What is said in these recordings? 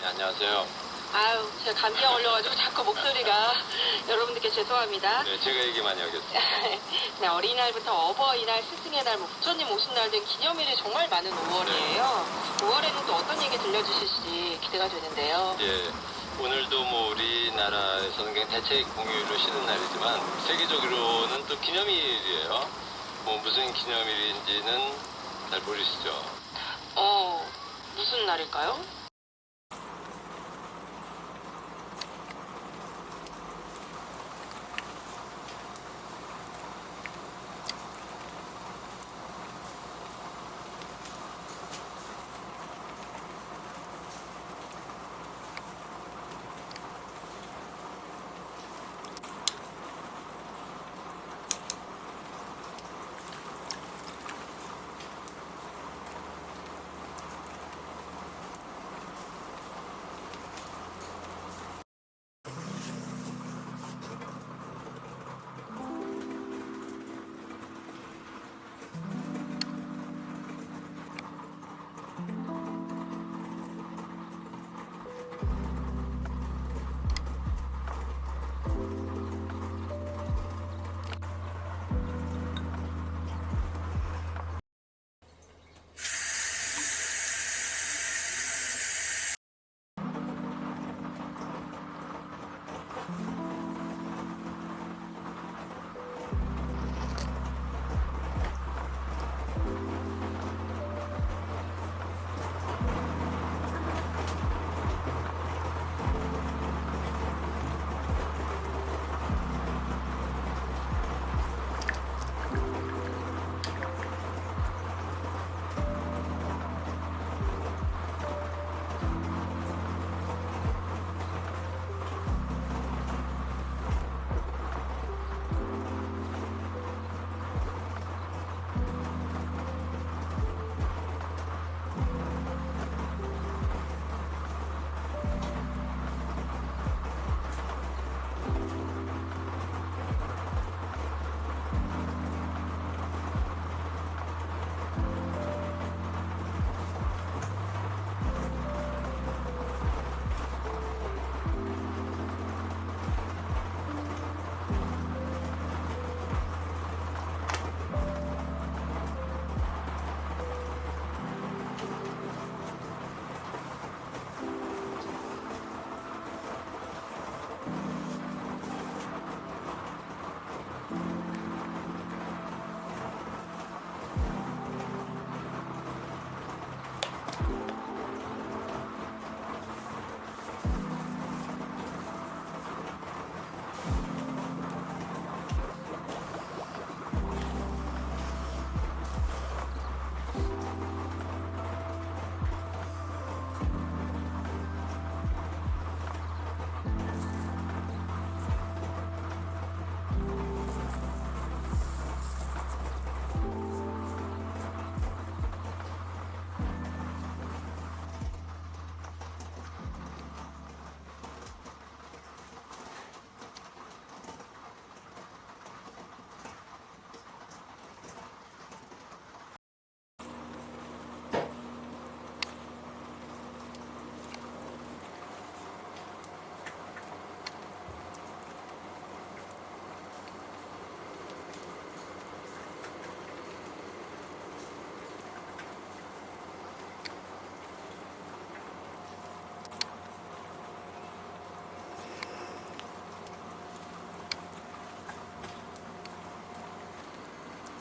네, 안녕하세요. 아유, 제가 감기가 걸려가지고 자꾸 목소리가 여러분들께 죄송합니다. 네, 제가 얘기 많이 하겠습니다. 네, 어린이날부터 어버이날, 스승의 날, 뭐 부처님 오신 날 등 기념일이 정말 많은 5월이에요. 5월에는 또 어떤 얘기 들려주실지 기대가 되는데요. 예, 오늘도 뭐 우리나라에서는 그냥 대책 공휴일로 쉬는 날이지만 세계적으로는 또 기념일이에요. 뭐 무슨 기념일인지는 잘 모르시죠? 무슨 날일까요?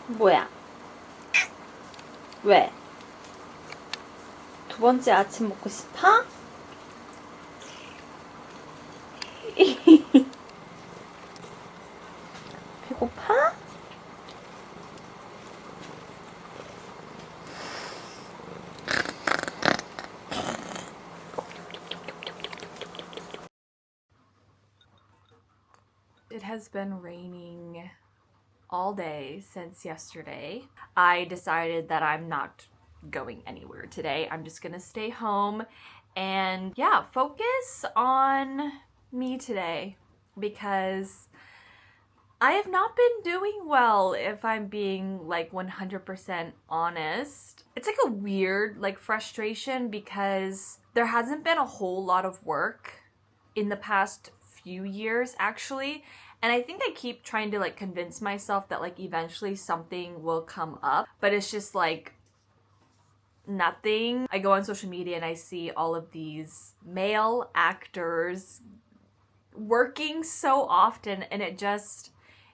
뭐야? 왜? 두 번째 아침 먹고 싶어? 배고파? It has been raining all day since yesterday. I decided that I'm not going anywhere today. I'm just gonna stay home and focus on me today because I have not been doing well, if I'm being like 100% honest. It's like a weird like frustration because there hasn't been a whole lot of work in the past few years actually. And I think I keep trying to like convince myself that like eventually something will come up, but it's just like nothing. I go on social media and I see all of these male actors working so often, and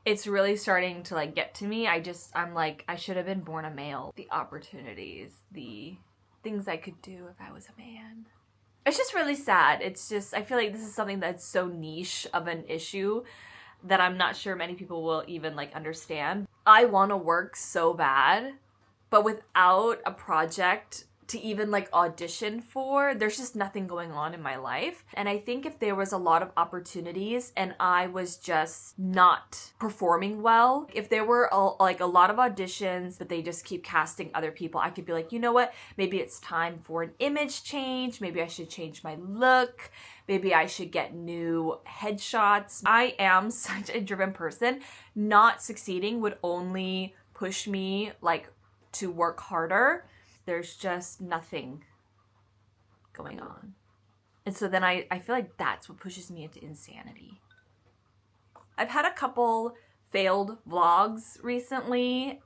it's really starting to like get to me. I'm like, I should have been born a male. The opportunities, the things I could do if I was a man. It's just really sad. It's just, I feel like this is something that's so niche of an issue that I'm not sure many people will even like understand. I want to work so bad, but without a project to even like audition for, there's just nothing going on in my life. And I think if there was a lot of opportunities and I was just not performing well, if there were like a lot of auditions but they just keep casting other people, I could be like, you know what, maybe it's time for an image change, maybe I should change my look, maybe I should get new headshots. I am such a driven person. Not succeeding would only push me like to work harder. There's just nothing going on. And so then I feel like that's what pushes me into insanity. I've had a couple failed vlogs recently,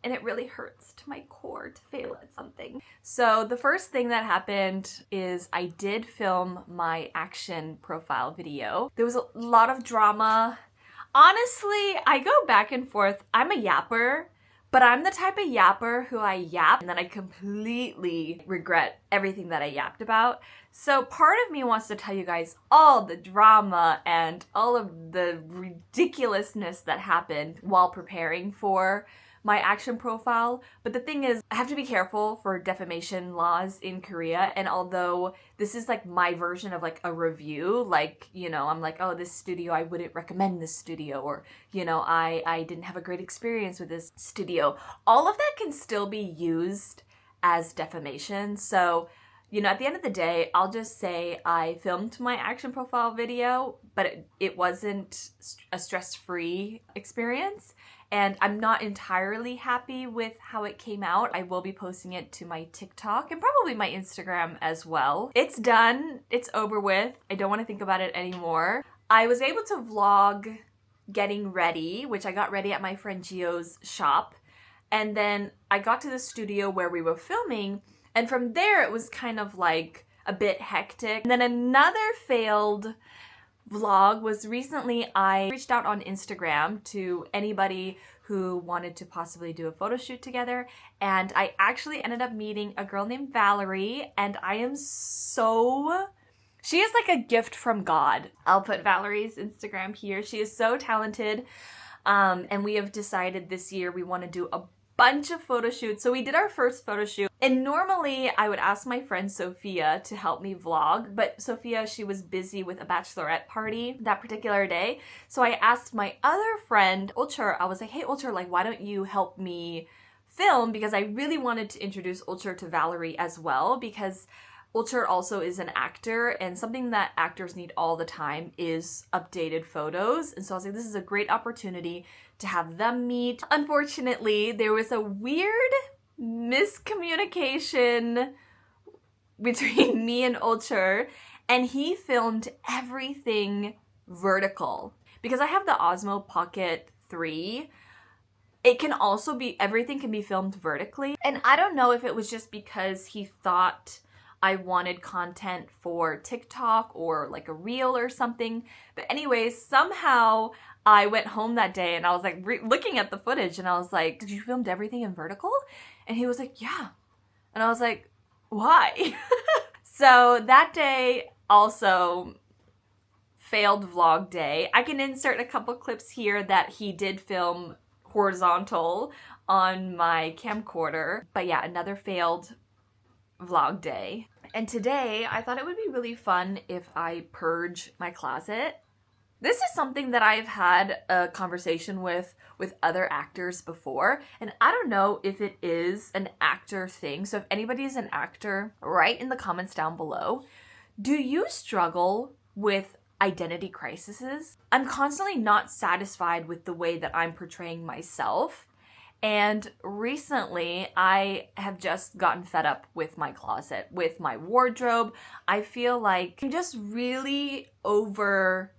and it really hurts to my core to fail at something. So the first thing that happened is I did film my action profile video. There was a lot of drama. Honestly, I go back and forth. I'm a yapper. But I'm the type of yapper who I yap and then I completely regret everything that I yapped about. So part of me wants to tell you guys all the drama and all of the ridiculousness that happened while preparing for my action profile. But the thing is, I have to be careful for defamation laws in Korea. And although this is like my version of like a review, like, you know, I'm like, oh, this studio, I wouldn't recommend this studio, or, you know, I didn't have a great experience with this studio. All of that can still be used as defamation. So, you know, at the end of the day, I'll just say I filmed my action profile video, but it wasn't a stress-free experience. And I'm not entirely happy with how it came out. I will be posting it to my TikTok and probably my Instagram as well. It's done. It's over with. I don't want to think about it anymore. I was able to vlog getting ready, which I got ready at my friend Gio's shop. And then I got to the studio where we were filming. And from there, it was kind of like a bit hectic. And then another failed vlog was recently I reached out on Instagram to anybody who wanted to possibly do a photo shoot together, and I actually ended up meeting a girl named Valerie, and she is like a gift from God. I'll put Valerie's Instagram here. She is so talented, and we have decided this year we want to do a bunch of photo shoots. So we did our first photo shoot, and normally I would ask my friend Sophia to help me vlog, but Sophia, she was busy with a bachelorette party that particular day. So I asked my other friend, Ulcher, I was like, hey Ulcher, like, why don't you help me film? Because I really wanted to introduce Ulcher to Valerie as well, because Ulcher also is an actor, and something that actors need all the time is updated photos. And so I was like, this is a great opportunity to have them meet. Unfortunately, there was a weird miscommunication between me and Ulcher, and he filmed everything vertical. Because I have the Osmo Pocket 3, it can also be, everything can be filmed vertically. And I don't know if it was just because he thought I wanted content for TikTok or like a reel or something. But anyways, somehow I went home that day and I was like looking at the footage and I was like, did you film everything in vertical? And he was like, yeah. And I was like, why? So that day also failed vlog day. I can insert a couple clips here that he did film horizontal on my camcorder. But yeah, another failed vlog day. And today I thought it would be really fun if I purge my closet. This is something that I've had a conversation with other actors before, and I don't know if it is an actor thing. So if anybody is an actor, write in the comments down below. Do you struggle with identity crises. I'm constantly not satisfied with the way that I'm portraying myself. And recently, I have just gotten fed up with my closet, with my wardrobe. I feel like I'm just really over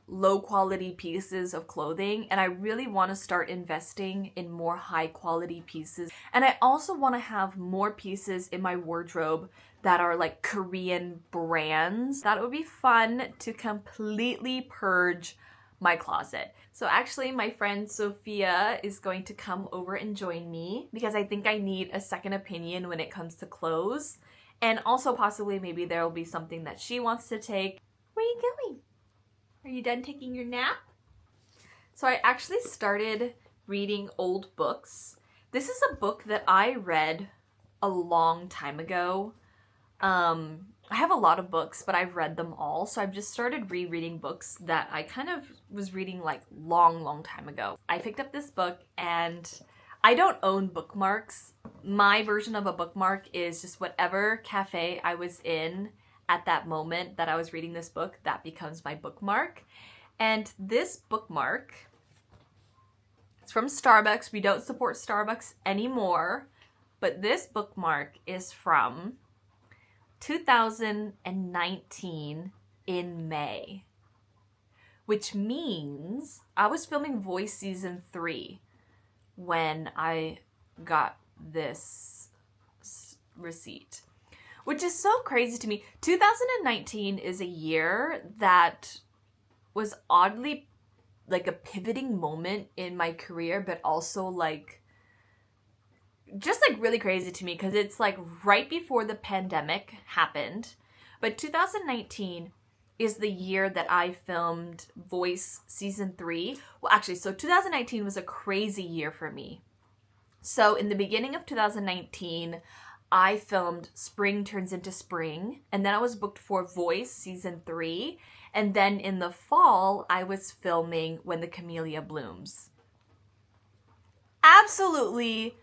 low quality pieces of clothing, and I really want to start investing in more high quality pieces. And I also want to have more pieces in my wardrobe that are like Korean brands. That would be fun to completely purge my closet. So actually my friend Sophia is going to come over and join me because I think I need a second opinion when it comes to clothes. And also possibly maybe there will be something that she wants to take. Where are you going? Are you done taking your nap? So I actually started reading old books. This is a book that I read a long time ago. I have a lot of books, but I've read them all. So I've just started rereading books that I kind of was reading like long time ago. I picked up this book and I don't own bookmarks. My version of a bookmark is just whatever cafe I was in at that moment that I was reading this book, that becomes my bookmark. And this bookmark, it's from Starbucks. We don't support Starbucks anymore, but this bookmark is from 2019 in May, which means I was filming Voice Season 3 when I got this receipt. Which is so crazy to me. 2019 is a year that was oddly like a pivoting moment in my career, but also like just like really crazy to me because it's like right before the pandemic happened. But 2019 is the year that I filmed Voice Season 3. Well, actually, so 2019 was a crazy year for me. So in the beginning of 2019, I filmed Spring Turns Into Spring, and then I was booked for Voice Season 3, and then in the fall, I was filming When the Camellia Blooms. Absolutely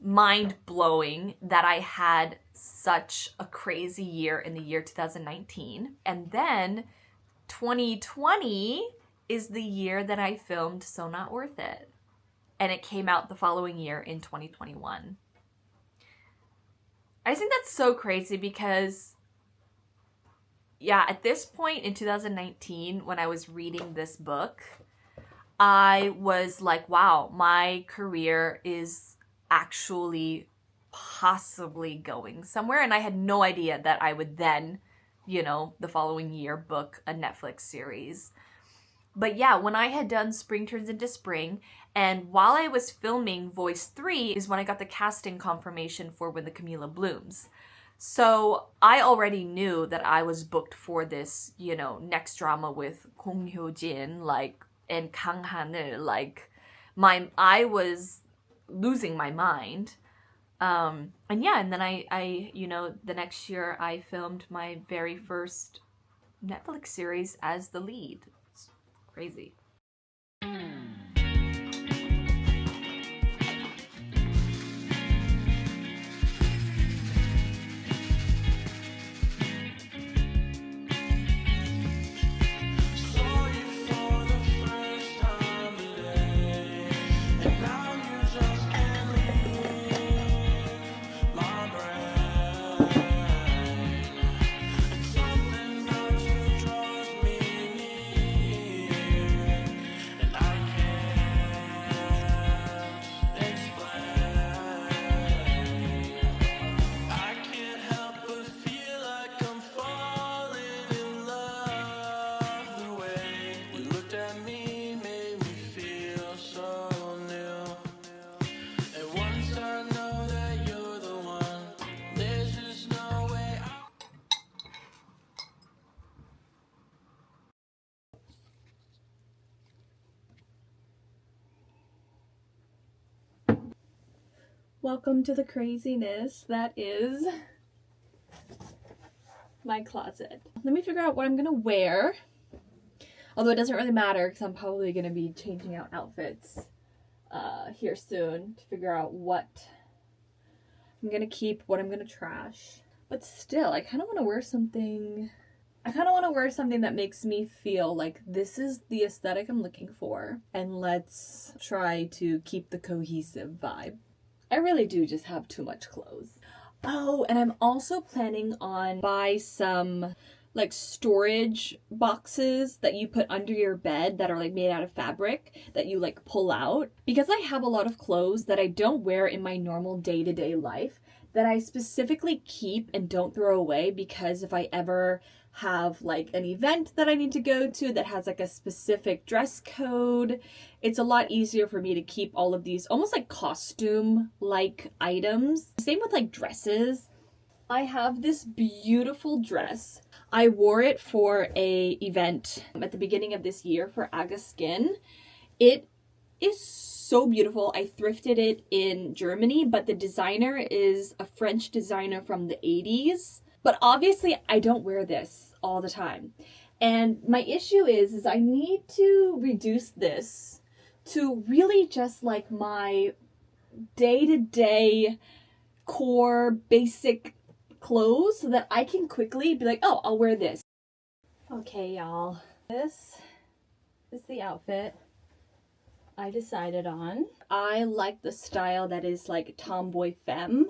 mind-blowing that I had such a crazy year in the year 2019. And then 2020 is the year that I filmed So Not Worth It. And it came out the following year in 2021. I think that's so crazy because, yeah, at this point in 2019, when I was reading this book, I was like, wow, my career is actually possibly going somewhere. And I had no idea that I would then, the following year book a Netflix series. But yeah, when I had done Spring Turns Into Spring, and while I was filming Voice 3 is when I got the casting confirmation for When the Camellia Blooms. So I already knew that I was booked for this, next drama with Kong Hyo-jin, and Kang Han-il. I was losing my mind. And then I the next year I filmed my very first Netflix series as the lead. It's crazy. Welcome to the craziness that is my closet. Let me figure out what I'm gonna wear. Although it doesn't really matter because I'm probably gonna be changing out outfits here soon to figure out what I'm gonna keep, what I'm gonna trash. But still, I kind of want to wear something I kind of want to wear something that makes me feel like this is the aesthetic I'm looking for. And let's try to keep the cohesive vibe. I really do just have too much clothes. Oh, and I'm also planning on buy some like storage boxes that you put under your bed that are like made out of fabric that you like pull out. Because I have a lot of clothes that I don't wear in my normal day-to-day life that I specifically keep and don't throw away, because if I ever have like an event that I need to go to that has like a specific dress code, it's a lot easier for me to keep all of these almost like costume like items. Same with like dresses. I have this beautiful dress. I wore it for a event at the beginning of this year for Aga Skin. It is so beautiful. I thrifted it in Germany, but the designer is a French designer from the 80s. But obviously I don't wear this all the time. And my issue is I need to reduce this to really just like my day-to-day core basic clothes so that I can quickly be like, oh, I'll wear this. Okay, y'all. This is the outfit I decided on. I like the style that is like tomboy femme.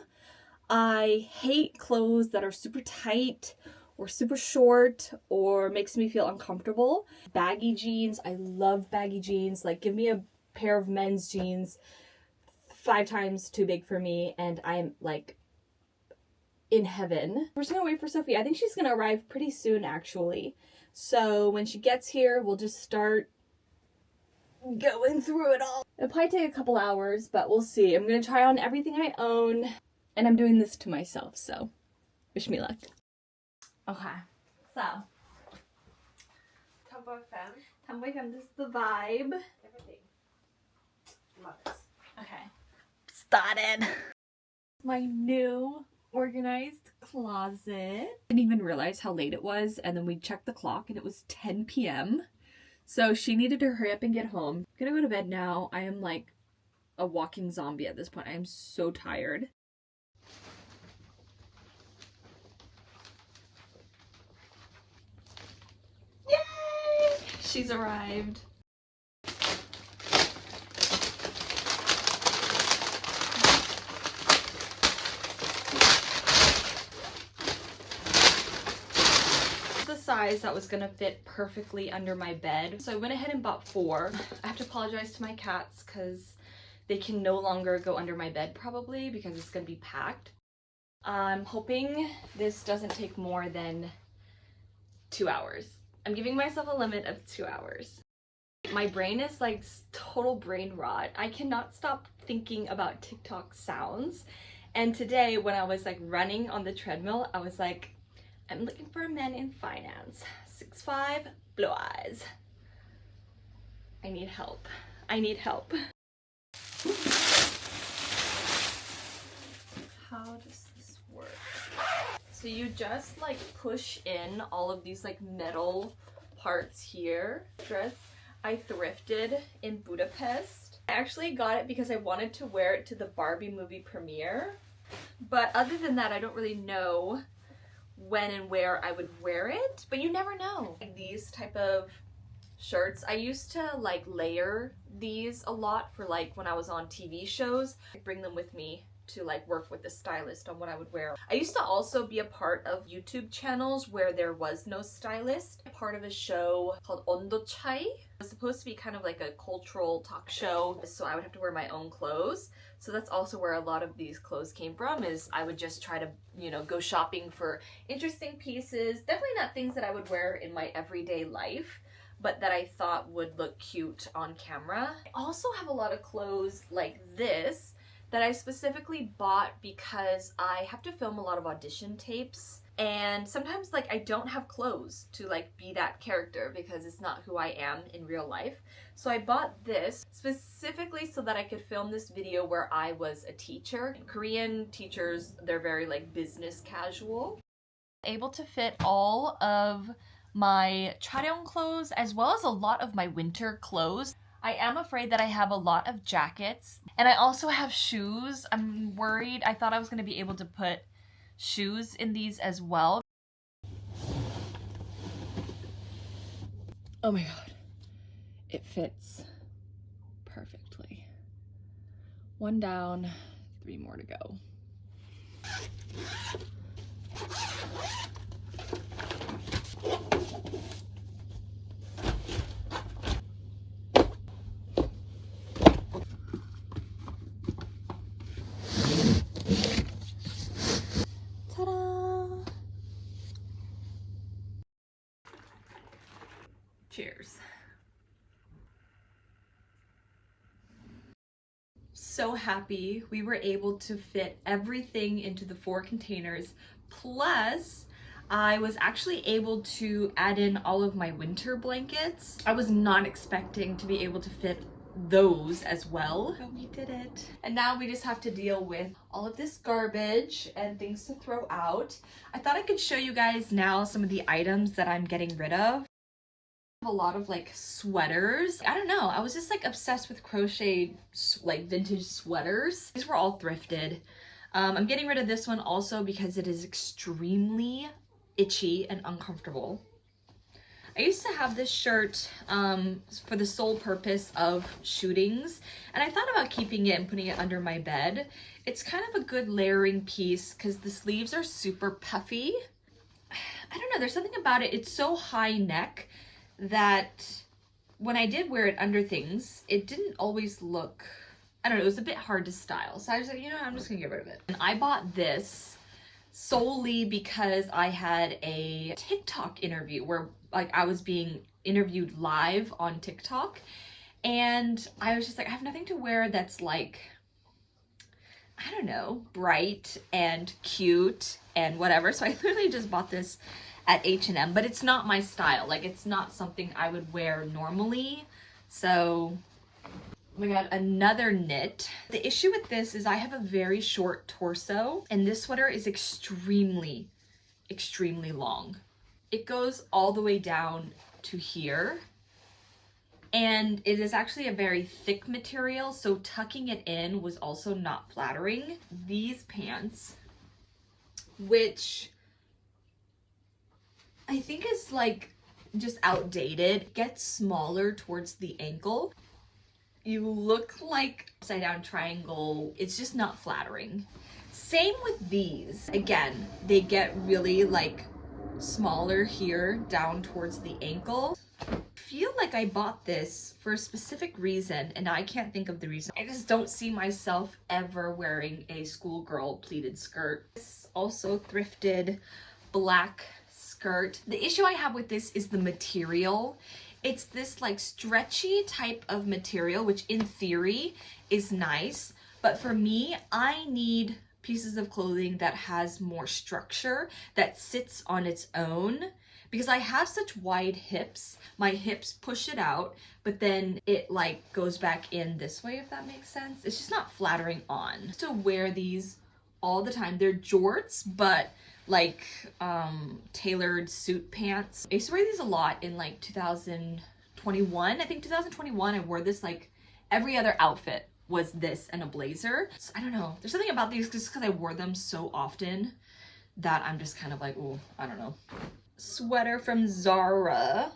I hate clothes that are super tight or super short or makes me feel uncomfortable. Baggy jeans, I love baggy jeans. Like, give me a pair of men's jeans 5 times too big for me and I'm like in heaven. We're just gonna wait for Sophie. I think she's gonna arrive pretty soon actually. So when she gets here, we'll just start going through it all. It'll probably take a couple hours, but we'll see. I'm gonna try on everything I own and I'm doing this to myself, so wish me luck. Okay, so Tomboy femme. Tomboy femme, this is the vibe. Everything. Love it. Okay, started. My new organized closet. Didn't even realize how late it was, and then we checked the clock and it was 10 p.m. So she needed to hurry up and get home. I'm gonna go to bed now. I am like a walking zombie at this point. I am so tired. Yay! She's arrived. The size that was gonna fit perfectly under my bed, so I went ahead and bought 4. I have to apologize to my cats because they can no longer go under my bed probably because it's gonna be packed. I'm hoping this doesn't take more than 2 hours. I'm giving myself a limit of 2 hours. My brain is like total brain rot. I cannot stop thinking about TikTok sounds. And today when I was like running on the treadmill, I was like, I'm looking for a man in finance. 6'5", blue eyes. I need help. I need help. How does this work? So you just like push in all of these like metal parts here. Dress I thrifted in Budapest. I actually got it because I wanted to wear it to the Barbie movie premiere. But other than that, I don't really know when and where I would wear it, but you never know. These type of shirts, I used to like layer these a lot for like when I was on TV shows. I bring them with me to like work with the stylist on what I would wear. I used to also be a part of YouTube channels where there was no stylist. Part of a show called Ondochai. It was supposed to be kind of like a cultural talk show, so I would have to wear my own clothes. So that's also where a lot of these clothes came from, is I would just try to, you know, go shopping for interesting pieces. Definitely not things that I would wear in my everyday life, but that I thought would look cute on camera. I also have a lot of clothes like this that I specifically bought because I have to film a lot of audition tapes, and sometimes like I don't have clothes to like be that character because it's not who I am in real life. So I bought this specifically so that I could film this video where I was a teacher. Korean teachers, they're very like business casual. Able to fit all of my 촬영 clothes as well as a lot of my winter clothes. I am afraid that I have a lot of jackets, and I also have shoes. I'm worried. I thought I was going to be able to put shoes in these as well. Oh my god, it fits perfectly. One down, 3 more to go. Ta-da! Cheers. So happy we were able to fit everything into the 4 containers, plus I was actually able to add in all of my winter blankets. I was not expecting to be able to fit those as well, but we did it. And now we just have to deal with all of this garbage and things to throw out. I thought I could show you guys now some of the items that I'm getting rid of. A lot of like sweaters. I don't know, I was just like obsessed with crochet like vintage sweaters. These were all thrifted. I'm getting rid of this one also because it is extremely itchy and uncomfortable. I used to have this shirt for the sole purpose of shootings, and I thought about keeping it and putting it under my bed. It's kind of a good layering piece because the sleeves are super puffy. I don't know, there's something about it. It's so high neck that when I did wear it under things, it didn't always look, I don't know, it was a bit hard to style. So I was like, you know, I'm just gonna get rid of it. And I bought this solely because I had a TikTok interview where like I was being interviewed live on TikTok, and I was just like, I have nothing to wear that's like, I don't know, bright and cute and whatever. So I literally just bought this at H&M, but it's not my style. Like, it's not something I would wear normally. So, oh my god, another knit. The issue with this is I have a very short torso, and this sweater is extremely, extremely long. It goes all the way down to here, and it is actually a very thick material, so tucking it in was also not flattering. These pants, which I think is like just outdated, gets smaller towards the ankle. You look like upside down triangle. It's just not flattering. Same with these. Again, they get really like smaller here down towards the ankle. I feel like I bought this for a specific reason, and I can't think of the reason. I just don't see myself ever wearing a schoolgirl pleated skirt. This also thrifted black skirt. The issue I have with this is the material. It's this like stretchy type of material, which in theory is nice, but for me, I need pieces of clothing that has more structure, that sits on its own, because I have such wide hips. My hips push it out, but then it like goes back in this way, if that makes sense. It's just not flattering on. I used to wear these all the time. They're jorts, but like tailored suit pants. I used to wear these a lot in like 2021. I think 2021 I wore this like every other outfit was this and a blazer. So, I don't know, there's something about these just because I wore them so often that I'm just kind of like, oh, I don't know. Sweater from Zara.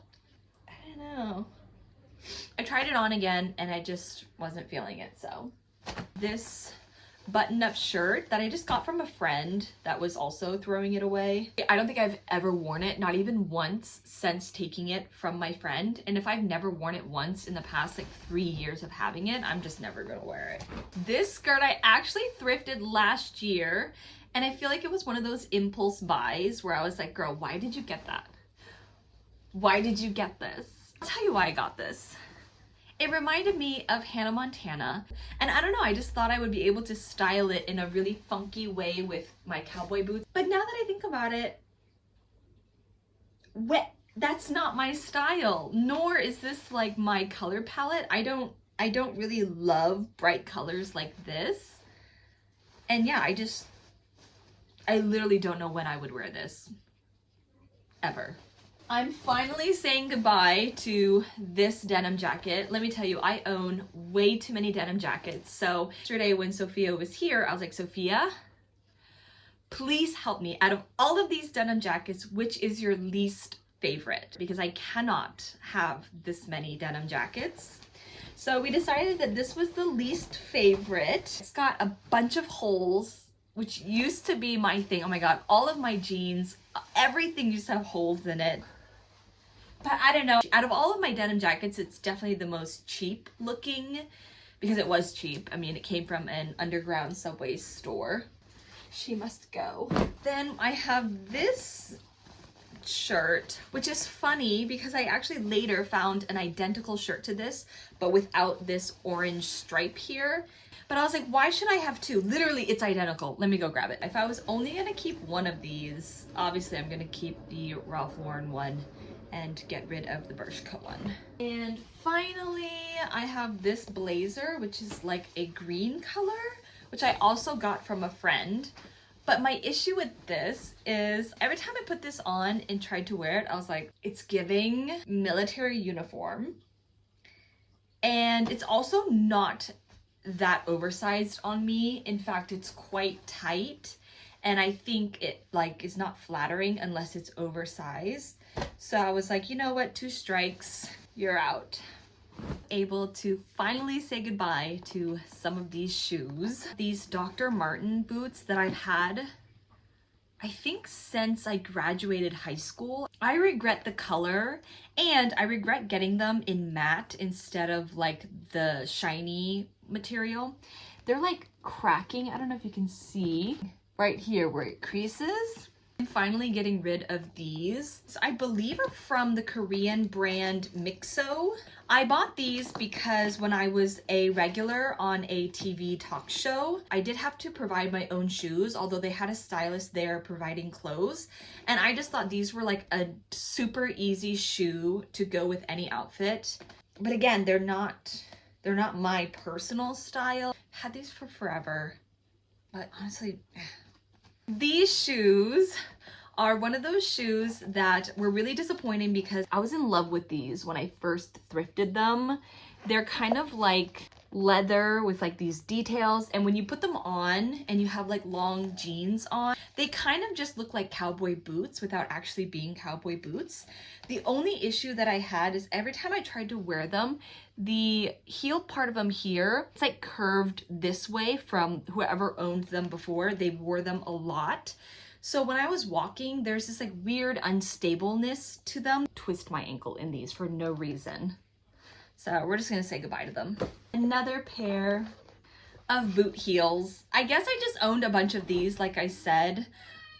I don't know. I tried it on again and I just wasn't feeling it. So this button-up shirt that I just got from a friend that was also throwing it away. I don't think I've ever worn it, not even once, since taking it from my friend. And if I've never worn it once in the past like 3 years of having it, I'm just never gonna wear it. This skirt I actually thrifted last year, and I feel like it was one of those impulse buys where I was like, girl, why did you get that? Why did you get this? I'll tell you why I got this. It reminded me of Hannah Montana, and I don't know, I just thought I would be able to style it in a really funky way with my cowboy boots. But now that I think about it, that's not my style, nor is this like my color palette. I don't really love bright colors like this. And yeah, I literally don't know when I would wear this, ever. I'm finally saying goodbye to this denim jacket. Let me tell you, I own way too many denim jackets. So yesterday when Sophia was here, I was like, Sophia, please help me. Out of all of these denim jackets, which is your least favorite because I cannot have this many denim jackets. So we decided that this was the least favorite. It's got a bunch of holes, which used to be my thing. Oh my god, all of my jeans, everything used to have holes in it. But I don't know, out of all of my denim jackets, it's definitely the most cheap looking because it was cheap. I mean, it came from an underground Subway store. She must go. Then I have this shirt, which is funny because I actually later found an identical shirt to this, but without this orange stripe here. But I was like, why should I have two? Literally, it's identical. Let me go grab it. If I was only gonna keep one of these, obviously I'm gonna keep the Ralph Lauren one and get rid of the Bershka one. And finally, I have this blazer, which is like a green color, which I also got from a friend. But my issue with this is every time I put this on and tried to wear it, I was like, it's giving military uniform. And it's also not that oversized on me. In fact, it's quite tight. And I think it like is not flattering unless it's oversized. So I was like, you know what, 2 strikes, you're out. Able to finally say goodbye to some of these shoes. These Dr. Martin boots that I've had, I think since I graduated high school. I regret the color and I regret getting them in matte instead of like the shiny material. They're like cracking. I don't know if you can see right here where it creases. I'm finally getting rid of these. So I believe are from the Korean brand Mixo. I bought these because when I was a regular on a TV talk show, I did have to provide my own shoes, although they had a stylist there providing clothes. And I just thought these were like a super easy shoe to go with any outfit. But again, they're not my personal style. Had these for forever, but honestly, these shoes are one of those shoes that were really disappointing because I was in love with these when I first thrifted them. They're kind of like leather with like these details, and when you put them on and you have like long jeans on, they kind of just look like cowboy boots without actually being cowboy boots. The only issue that I had is every time I tried to wear them, the heel part of them here, it's like curved this way from whoever owned them before. They wore them a lot. So when I was walking, there's this like weird unstableness to them. Twist my ankle in these for no reason. So we're just gonna say goodbye to them. Another pair of boot heels. I guess I just owned a bunch of these, like I said,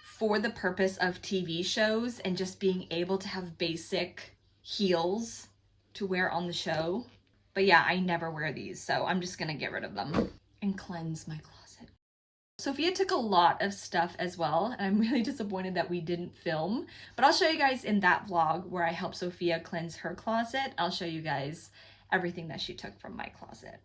for the purpose of TV shows and just being able to have basic heels to wear on the show. But yeah, I never wear these, so I'm just gonna get rid of them and cleanse my closet. Sophia took a lot of stuff as well, and I'm really disappointed that we didn't film, but I'll show you guys in that vlog where I help Sophia cleanse her closet. I'll show you guys everything that she took from my closet.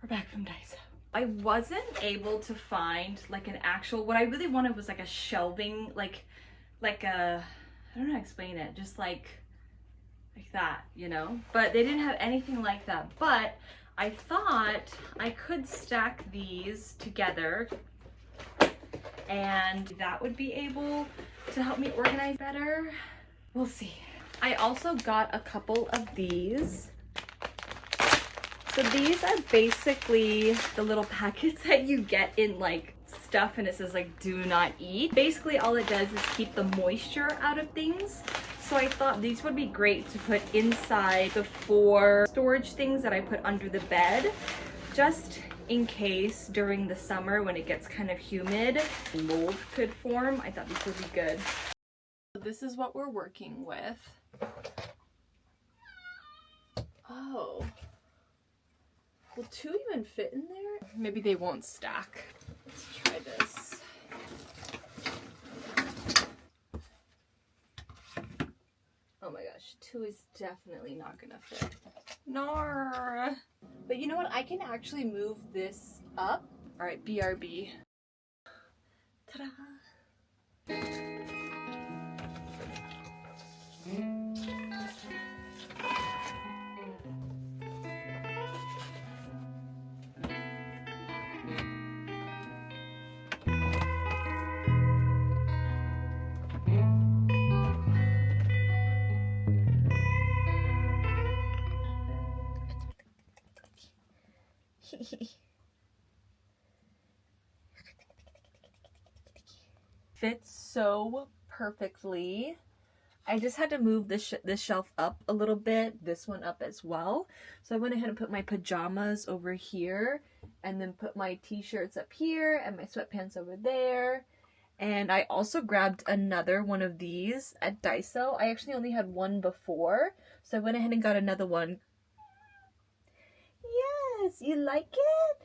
We're back from Daiso. I wasn't able to find like an actual, what I really wanted was like a shelving, like a, I don't know how to explain it, just like that, you know? But they didn't have anything like that. But I thought I could stack these together and that would be able to help me organize better. We'll see. I also got a couple of these. So these are basically the little packets that you get in like stuff, and it says like do not eat. Basically all it does is keep the moisture out of things. So I thought these would be great to put inside the 4 storage things that I put under the bed, just in case during the summer when it gets kind of humid, mold could form. I thought these would be good. This is what we're working with. Oh. Will 2 even fit in there? Maybe they won't stack. Let's try this. Oh my gosh, 2 is definitely not gonna fit. Nar. But you know what? I can actually move this up. All right, BRB. Ta-da! Fits so perfectly. I just had to move this shelf up a little bit, this one up as well. So I went ahead and put my pajamas over here, and then put my t-shirts up here and my sweatpants over there. And I also grabbed another one of these at Daiso. I actually only had one before, so I went ahead and got another one. Yes, you like it?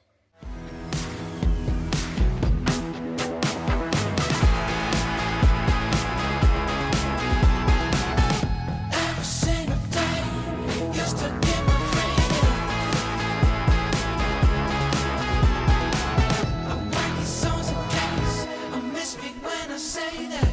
Say that